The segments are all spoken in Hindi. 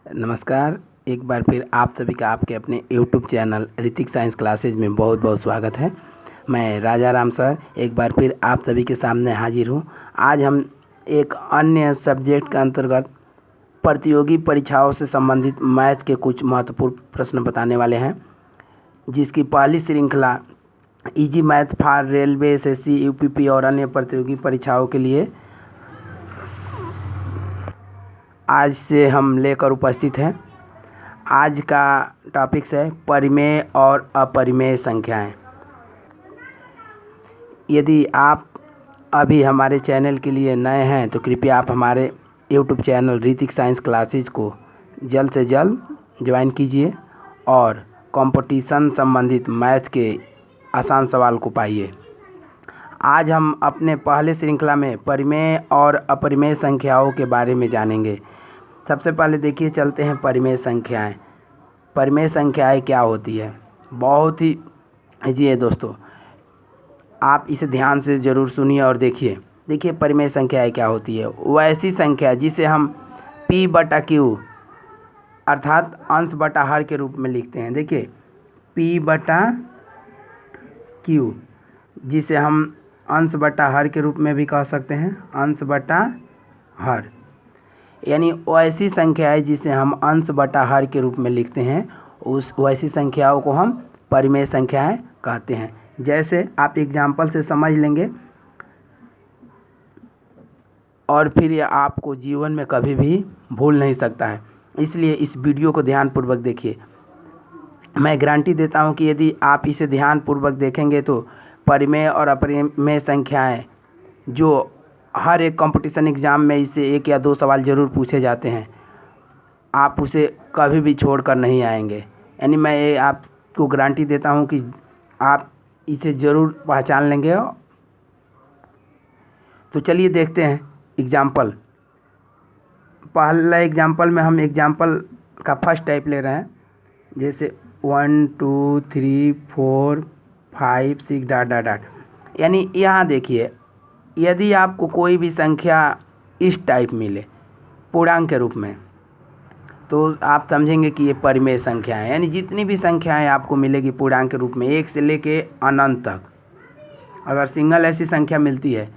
नमस्कार। एक बार फिर आप सभी का आपके अपने YouTube channel Hrithik science classes में बहुत बहुत स्वागत है। मैं राजा राम सर एक बार फिर आप सभी के सामने हाजिर हूँ। आज हम एक अन्य सब्जेक्ट के अंतर्गत प्रतियोगी परीक्षाओं से संबंधित मैथ के कुछ महत्वपूर्ण प्रश्न बताने वाले हैं, जिसकी पहली श्रृंखला easy math for railway, SSC, UPP और अन्य प्रतियोगी परीक्षाओं के लिए आज से हम लेकर उपस्थित हैं। आज का टॉपिक्स है परिमेय और अपरिमेय संख्याएं। यदि आप अभी हमारे चैनल के लिए नए हैं तो कृपया आप हमारे YouTube channel Hrithik science classes को जल्द से जल्द ज्वाइन कीजिए और कंपटीशन संबंधित मैथ के आसान सवाल को पाइए। आज हम अपने पहले श्रृंखला में परिमेय और अपरिमेय संख्याओं के बारे में जानेंगे। सबसे पहले देखिए, चलते हैं परिमेय संख्याएं। परिमेय संख्याएं क्या होती है? बहुत ही ईजी है दोस्तों, आप इसे ध्यान से ज़रूर सुनिए और देखिए परिमेय संख्याएं क्या होती है। वो ऐसी संख्या जिसे हम P बटा Q अर्थात अंश बटा हर के रूप में लिखते हैं। देखिए P बटा Q, जिसे हम अंश बटा हर के रूप में भी कह सकते हैं, अंश बटा हर, यानी वैसी संख्या है जिसे हम अंश बटा हर के रूप में लिखते हैं, उस वैसी संख्याओं को हम परिमेय संख्याएं कहते हैं। जैसे आप एग्जाम्पल से समझ लेंगे और फिर यह आपको जीवन में कभी भी भूल नहीं सकता है। इसलिए इस वीडियो को ध्यानपूर्वक देखिए। मैं गारंटी देता हूं कि यदि आप इसे ध्यानपूर्वक देखेंगे तो परिमेय और अपरिमेय संख्याएं, जो हर एक कंपटीशन एग्ज़ाम में इससे 1 या 2 सवाल ज़रूर पूछे जाते हैं, आप उसे कभी भी छोड़ कर नहीं आएंगे। यानी मैं ये आपको गारंटी देता हूं कि आप इसे ज़रूर पहचान लेंगे। तो चलिए देखते हैं एग्जाम्पल। पहला एग्जाम्पल में हम एग्जाम्पल का फर्स्ट टाइप ले रहे हैं, जैसे 1 2 3 4 5 6 डॉट डॉट डॉट। यानी यहाँ देखिए, यदि आपको कोई भी संख्या इस टाइप मिले पूर्णांक के रूप में, तो आप समझेंगे कि ये परिमेय संख्या है। यानी जितनी भी संख्याएं आपको मिलेगी पूर्णांक के रूप में 1 से लेके अनंत तक, अगर सिंगल ऐसी संख्या मिलती है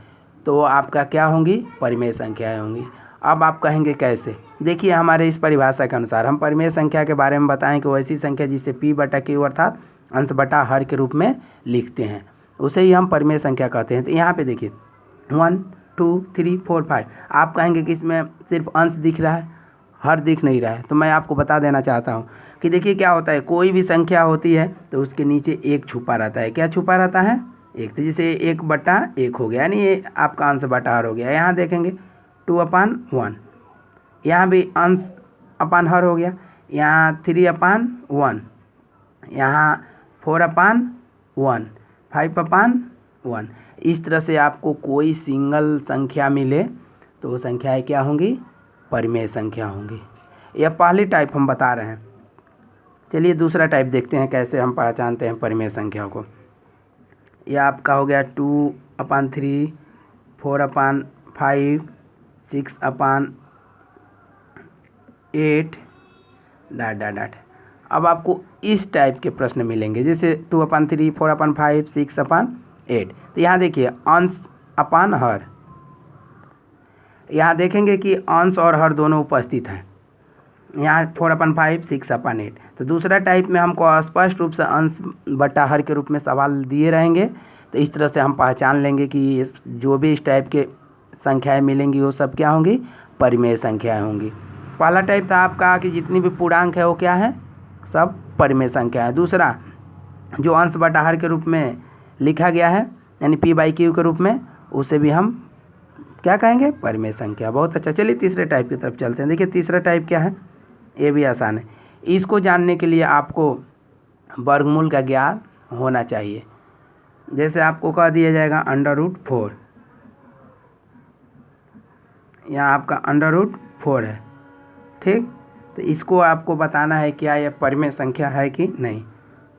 तो वो आपका क्या होंगी? परिमेय संख्याएं होंगी। अब आप कहेंगे कैसे? देखिए हमारे इस परिभाषा के अनुसार हम परिमेय संख्या के बारे में बताएं कि वो ऐसी संख्या जिसे P बटा Q अर्थात अंश बटा हर के रूप में लिखते हैं, उसे ही हम परिमेय संख्या कहते हैं। तो यहाँ पे देखिए 1 2 3 4 5, आप कहेंगे कि इसमें सिर्फ अंश दिख रहा है, हर दिख नहीं रहा है। तो मैं आपको बता देना चाहता हूँ कि देखिए क्या होता है, कोई भी संख्या होती है तो उसके नीचे एक छुपा रहता है। क्या छुपा रहता है? एक। तो जैसे 1 बटा 1 हो गया, यानी ये आपका अंश बटा हर हो गया। यहाँ देखेंगे 2/1, यहाँ भी अंश अपान हर हो गया। यहाँ 3/1, यहाँ 4/1, 5/1। इस तरह से आपको कोई सिंगल संख्या मिले तो वो संख्याएं क्या होंगी? परिमेय संख्या होंगी। यह पहली टाइप हम बता रहे हैं। चलिए दूसरा टाइप देखते हैं कैसे हम पहचानते हैं परिमेय संख्याओं को। यह आपका हो गया 2/3, 4/5, 6/8 डॉट डॉट डॉट। अब आपको इस टाइप के प्रश्न मिलेंगे, जैसे 2/3, 4/5, 6/8। तो यहाँ देखिए अंश अपान हर, यहाँ देखेंगे कि अंश और हर दोनों उपस्थित हैं। यहाँ 4/5, 6/8। तो दूसरा टाइप में हमको स्पष्ट रूप से अंश बटा हर के रूप में सवाल दिए रहेंगे। तो इस तरह से हम पहचान लेंगे कि जो भी इस टाइप के संख्याएं मिलेंगी वो सब क्या होंगी? परिमेय संख्याएं होंगी। पहला टाइप था आपका कि जितनी भी पूर्णांक है वो क्या है? सब परिमेय संख्या है। दूसरा जो अंश बटा हर के रूप में लिखा गया है, यानी P/Q के रूप में, उसे भी हम क्या कहेंगे? परिमेय संख्या। बहुत अच्छा। चलिए तीसरे टाइप की तरफ चलते हैं। देखिए तीसरा टाइप क्या है, ये भी आसान है। इसको जानने के लिए आपको वर्गमूल का ज्ञान होना चाहिए। जैसे आपको कह दिया जाएगा √4, यहाँ आपका √4 है, ठीक। तो इसको आपको बताना है क्या यह परिमेय संख्या है कि नहीं।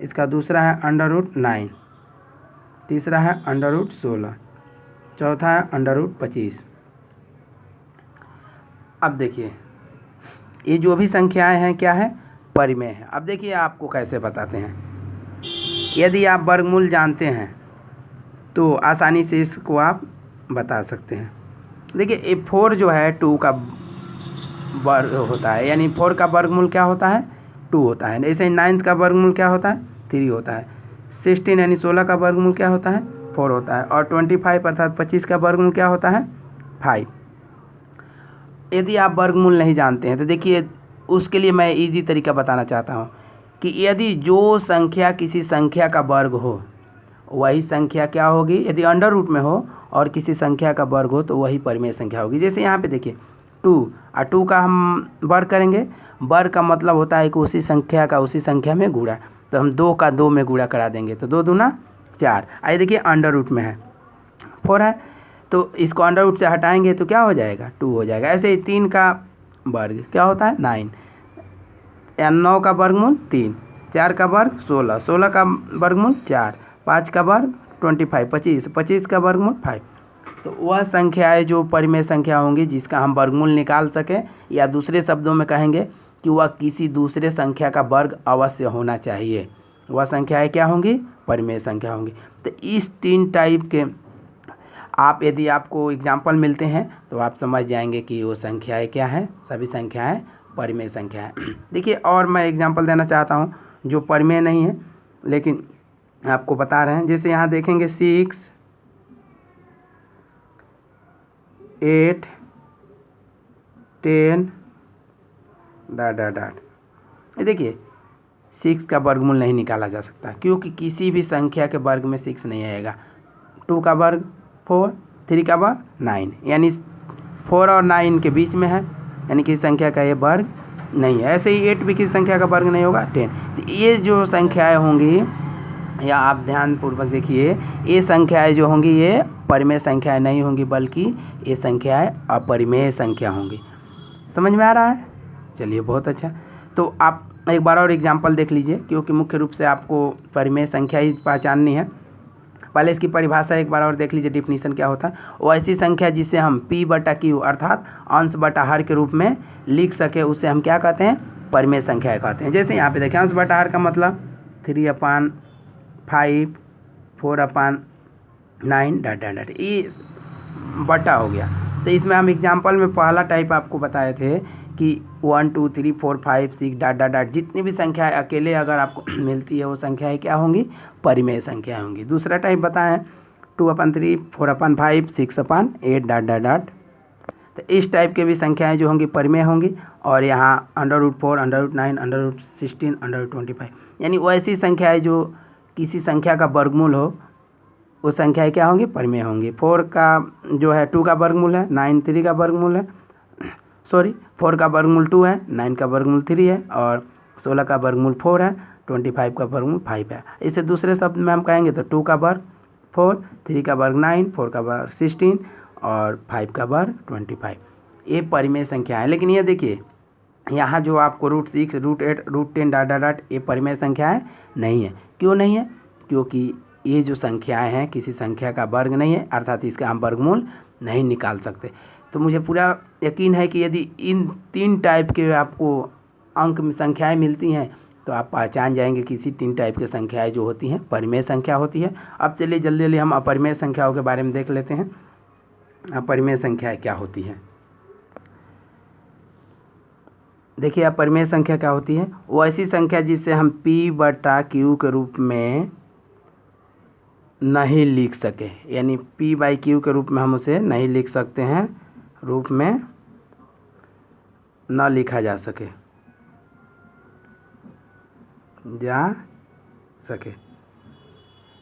इसका दूसरा है √9, तीसरा है √16, चौथा है √25। अब देखिए ये जो भी संख्याएं हैं क्या है, परिमेय है। अब देखिए आपको कैसे बताते हैं। यदि आप वर्गमूल जानते हैं तो आसानी से इसको आप बता सकते हैं। देखिए ये 4 जो है 2 का वर्ग होता है, यानी 4 का वर्गमूल क्या होता है, 2 होता है। ऐसे ही 9 का वर्गमूल क्या होता है, 3 होता है। 16 यानी 16 का वर्गमूल क्या होता है, 4 होता है। और 25 अर्थात 25 का वर्गमूल क्या होता है, 5। यदि आप वर्गमूल नहीं जानते हैं तो देखिए उसके लिए मैं इजी तरीका बताना चाहता हूँ कि यदि जो संख्या किसी संख्या का वर्ग हो वही संख्या क्या होगी, यदि अंडर रूट में हो और किसी संख्या का वर्ग हो तो वही परिमेय संख्या होगी। जैसे यहाँ पे देखिए 2 और 2 का हम वर्ग करेंगे, वर्ग का मतलब होता है कि उसी संख्या का उसी संख्या में गुणा, तो हम 2 का 2 में गुणा करा देंगे तो 2 दूना 4। आइए देखिए अंडर रूट में है 4 है तो इसको अंडर रूट से हटाएंगे तो क्या हो जाएगा, 2 हो जाएगा। ऐसे ही 3 का वर्ग क्या होता है, 9, या 9 का वर्गमूल 3, 4 का वर्ग 16, 16 का वर्गमूल 4, 5 का वर्ग 25, 25, 25 का वर्गमूल 5। तो वह संख्याएं जो परिमेय संख्या होंगी जिसका हम वर्गमूल निकाल सकें, या दूसरे शब्दों में कहेंगे कि वह किसी दूसरे संख्या का वर्ग अवश्य होना चाहिए, वह संख्याएं क्या होंगी, परिमेय संख्या होंगी। तो इस 3 टाइप के आप यदि आपको एग्जाम्पल मिलते हैं तो आप समझ जाएंगे कि वो संख्याएं क्या हैं, सभी संख्याएं परिमेय संख्या है। देखिए और मैं एग्जांपल देना चाहता हूँ जो परिमेय नहीं है लेकिन आपको बता रहे हैं। जैसे यहाँ देखेंगे 6, 8, 10 डॉट डॉट डॉट। देखिए 6 का वर्गमूल नहीं निकाला जा सकता क्योंकि किसी भी संख्या के वर्ग में 6 नहीं आएगा। 2 का वर्ग 4, 3 का वर्ग 9, यानी 4 और 9 के बीच में है, यानी किसी संख्या का ये वर्ग नहीं है। ऐसे ही 8 भी किसी संख्या का वर्ग नहीं होगा, 10। तो ये जो संख्याएं होंगी, या आप ध्यानपूर्वक देखिए, ये संख्याएं जो होंगी ये परिमेय संख्याएं नहीं होंगी बल्कि ये संख्याएं अपरिमेय संख्या होंगी। समझ में आ रहा है? चलिए बहुत अच्छा। तो आप एक बार और एग्जाम्पल देख लीजिए क्योंकि मुख्य रूप से आपको परिमेय संख्या ही पहचाननी है। पहले इसकी परिभाषा एक बार और देख लीजिए, डिफिनीशन क्या होता है। वो ऐसी संख्या जिसे हम P/Q अर्थात अंश बटा हर के रूप में लिख सके उसे हम क्या कहते हैं, परिमेय संख्या कहते हैं। जैसे यहाँ पे देखें अंश बटा हर का मतलब 3/5, 4/9 डॉट डॉट डॉट, ये बटा हो गया। तो इसमें हम एग्जाम्पल में पहला टाइप आपको बताए थे कि 1 2 3 4 5 6 डॉट डॉट डॉट, जितनी भी संख्याएं अकेले अगर आपको मिलती है वो संख्याएं क्या होंगी, परिमेय संख्या होंगी। दूसरा टाइप बताएं 2/3, 4/5, 6/8 डॉट डॉट डॉट। तो इस टाइप के भी संख्याएं जो होंगी परिमेय होंगी। और यहाँ √4, √9, √16, √25, यानी वैसी संख्याएं जो किसी संख्या का वर्गमूल हो वो संख्याएं क्या होंगी, परिमेय होंगी। 4 का जो है 2 का वर्गमूल है, 9 3 का वर्गमूल है, 4 का वर्गमूल 2 है, 9 का वर्गमूल 3 है, और 16 का वर्गमूल 4 है, 25 का वर्गमूल 5 है। इसे दूसरे शब्द में हम कहेंगे तो 2 का वर्ग 4, 3 का वर्ग 9, 4 का वर्ग 16 और 5 का वर्ग 25। ये परिमेय संख्या है। लेकिन ये देखिए यहाँ जो आपको √6, √8, √10 डॉट डॉट डॉट, ये परिमेय संख्याएँ नहीं है। क्यों नहीं है? क्योंकि ये जो संख्याएं हैं किसी संख्या का वर्ग नहीं है, अर्थात इसका हम वर्गमूल नहीं निकाल सकते। तो मुझे पूरा यकीन है कि यदि इन 3 टाइप के आपको अंक में संख्याएं मिलती हैं तो आप पहचान जाएंगे कि इसी 3 टाइप की संख्याएं जो होती हैं परिमेय संख्या होती है। अब चलिए जल्दी जल्दी हम अपरिमेय संख्याओं के बारे में देख लेते हैं। अपरिमेय संख्याएं क्या होती हैं? देखिए अपरिमेय संख्या क्या होती है, वो ऐसी संख्या जिसे हम P/Q के रूप में नहीं लिख सके, यानी P/Q के रूप में हम उसे नहीं लिख सकते हैं, रूप में न लिखा जा सके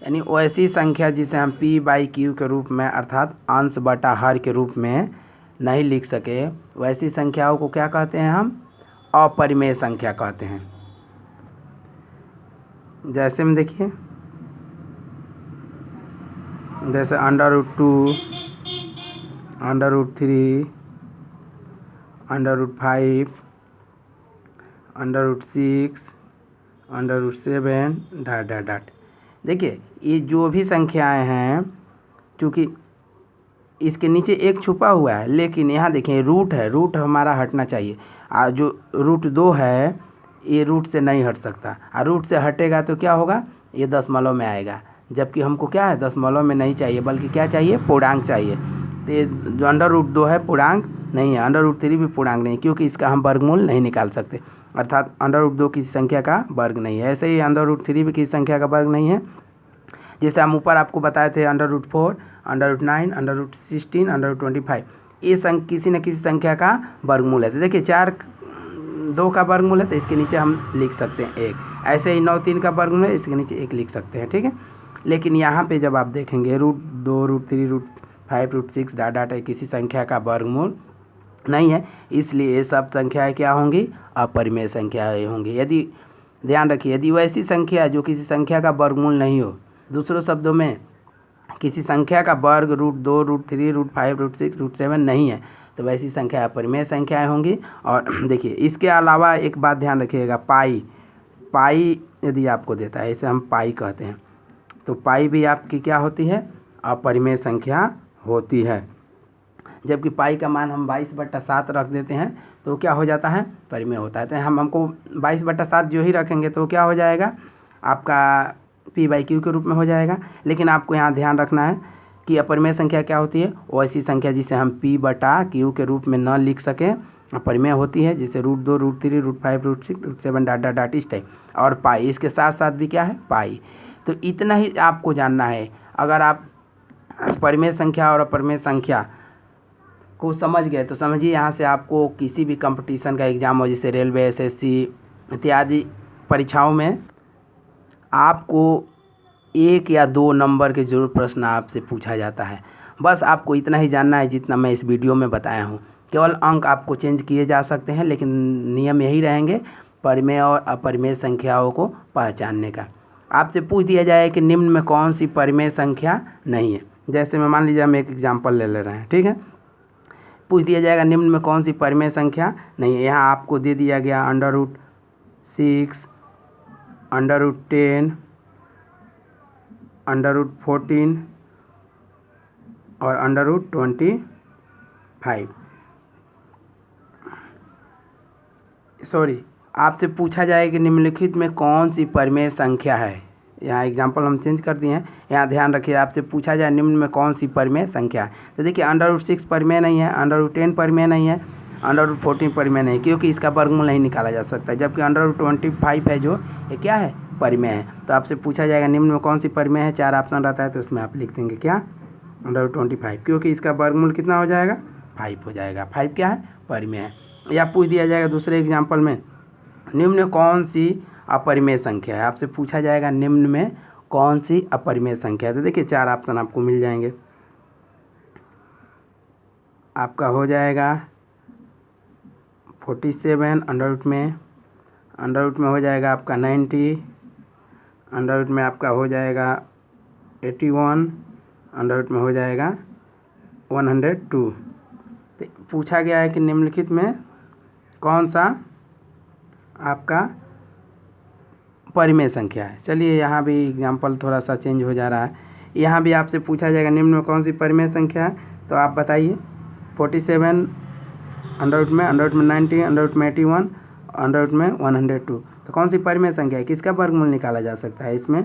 यानी वैसी संख्या जिसे हम P/Q के रूप में अर्थात अंश बटा हर के रूप में नहीं लिख सके, वैसी संख्याओं को क्या कहते हैं, हम अपरिमेय संख्या कहते हैं। जैसे में देखिए, जैसे √2, √3, √5, √6, √7 डॉट डॉट डॉट। देखिए ये जो भी संख्याएं हैं, चूँकि इसके नीचे एक छुपा हुआ है, लेकिन यहाँ देखिए रूट है, रूट हमारा हटना चाहिए। जो रूट 2 है ये रूट से नहीं हट सकता, और रूट से हटेगा तो क्या होगा, ये दशमलव में आएगा, जबकि हमको क्या है दशमलव में नहीं चाहिए, बल्कि क्या चाहिए, पूर्णांक चाहिए। तो ये जो अंडर रूट 2 है पूर्णांक नहीं है, अंडर रूट 3 भी पूर्णांक नहीं, क्योंकि इसका हम वर्गमूल नहीं निकाल सकते, अर्थात अंडर रूट 2 किसी संख्या का वर्ग नहीं है। ऐसे ही अंडर रूट 3 भी किसी संख्या का वर्ग नहीं है। जैसे हम ऊपर आपको बताए थे under root 4, under root 9, under root 16, under root 25, ये किसी न किसी संख्या का वर्गमूल है। तो देखिए 4 2 का वर्गमूल है, तो इसके नीचे हम लिख सकते हैं 1। ऐसे ही 9 3 का वर्गमूल है, इसके नीचे 1 लिख सकते हैं, ठीक है। लेकिन यहाँ पे जब आप देखेंगे root 2, root 3, root 5, root 6 dot dot किसी संख्या का वर्गमूल नहीं है, इसलिए ये सब संख्याएँ क्या होंगी, अपरिमेय संख्याएँ होंगी। यदि ध्यान रखिए, यदि वैसी संख्या जो किसी संख्या का वर्गमूल नहीं हो, दूसरों शब्दों में किसी संख्या का वर्ग root 2, root 3, root 5, root 6, root 7 नहीं है, तो वैसी संख्या अपरिमेय संख्याएँ होंगी। और देखिए इसके अलावा एक बात ध्यान रखिएगा, पाई यदि आपको देता है, इसे हम पाई कहते हैं, तो पाई भी आपकी क्या होती है, अपरिमेय संख्या होती है। जबकि पाई का मान हम 22/7 रख देते हैं तो क्या हो जाता है, परिमेय होता है। तो हमको 22/7 जो ही रखेंगे तो क्या हो जाएगा, आपका p/q के रूप में हो जाएगा। लेकिन आपको यहाँ ध्यान रखना है कि अपरिमेय संख्या क्या होती है, वैसी संख्या जिसे हम p/q के रूप में न लिख सकें, अपरिमेय होती है, जैसे root 2, root 3, root 5, root 6, root 7 dot dot dot इस टाइप। और पाई इसके साथ साथ भी क्या है, पाई। तो इतना ही आपको जानना है। अगर आप परिमेय संख्या और अपरिमेय संख्या को समझ गए तो समझिए यहाँ से आपको किसी भी कंपटीशन का एग्ज़ाम हो, जैसे रेलवे, SSC इत्यादि परीक्षाओं में आपको 1 या 2 नंबर के जरूर प्रश्न आपसे पूछा जाता है। बस आपको इतना ही जानना है जितना मैं इस वीडियो में बताया हूँ। केवल अंक आपको चेंज किए जा सकते हैं, लेकिन नियम यही रहेंगे, परिमेय और अपरिमेय संख्याओं को पहचानने का। आपसे पूछ दिया जाए कि निम्न में कौन सी परिमेय संख्या नहीं है, जैसे मैं मान लीजिए हम एक एग्जाम्पल ले रहे हैं, ठीक है। पूछ दिया जाएगा निम्न में कौन सी परिमेय संख्या नहीं है। यहाँ आपको दे दिया गया under root 6, under root 10, under root 14 और अंडर रूट 25। आपसे पूछा जाए कि निम्नलिखित में कौन सी परिमेय संख्या है। यहाँ एग्जाम्पल हम चेंज कर दिए हैं। यहाँ ध्यान रखिए, आपसे पूछा जाए निम्न में कौन सी परिमेय संख्या है, तो देखिए अंडर रूट 6 परिमेय नहीं है, अंडर रूट 10 परिमेय नहीं है, अंडर रूट 14 परिमेय नहीं, क्योंकि इसका वर्गमूल नहीं निकाला जा सकता। जबकि अंडर रूट 25 है जो ये क्या है, परिमेय है। तो आपसे पूछा जाएगा निम्न में कौन सी परिमेय है, 4 ऑप्शन रहता है, तो उसमें आप लिख देंगे क्या, अंडर रूट 25, क्योंकि इसका वर्गमूल कितना हो जाएगा, 5 हो जाएगा। 5 क्या है, परिमेय है। या पूछ दिया जाएगा दूसरे एग्जाम्पल में निम्न में कौन सी अपरिमेय संख्या है, आपसे पूछा जाएगा निम्न में कौन सी अपरिमेय संख्या है, तो देखिए 4 ऑप्शन आपको मिल जाएंगे। आपका हो जाएगा 47 अंडर रूट में हो जाएगा आपका 90, अंडर रूट में आपका हो जाएगा 81, अंडर रूट में हो जाएगा 102। तो पूछा गया है कि निम्नलिखित में कौन सा आपका परिमेय संख्या है। चलिए यहाँ भी एग्जाम्पल थोड़ा सा चेंज हो जा रहा है। यहाँ भी आपसे पूछा जाएगा निम्न में कौन सी परिमेय संख्या है, तो आप बताइए। 47 अंडर रूट में 90, अंडर रूट में 81, अंडर रूट में 102, तो कौन सी परिमेय संख्या है, किसका वर्गमूल निकाला जा सकता है, इसमें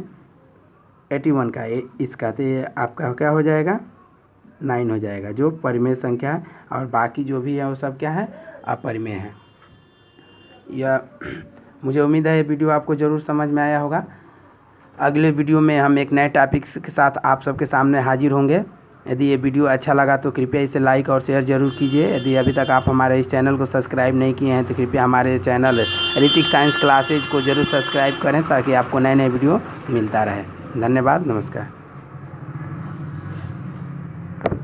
81 का, इसका, तो ये आपका क्या हो जाएगा, 9 हो जाएगा, जो परिमेय संख्या है। और बाकी जो भी है वो सब क्या है, अपरिमेय है। या मुझे उम्मीद है ये वीडियो आपको ज़रूर समझ में आया होगा। अगले वीडियो में हम एक नए टॉपिक्स के साथ आप सबके सामने हाजिर होंगे। यदि ये वीडियो अच्छा लगा तो कृपया इसे लाइक और शेयर ज़रूर कीजिए। यदि अभी तक आप हमारे इस चैनल को सब्सक्राइब नहीं किए हैं तो कृपया हमारे चैनल ऋतिक साइंस क्लासेज को ज़रूर सब्सक्राइब करें, ताकि आपको नए नए वीडियो मिलता रहे। धन्यवाद, नमस्कार।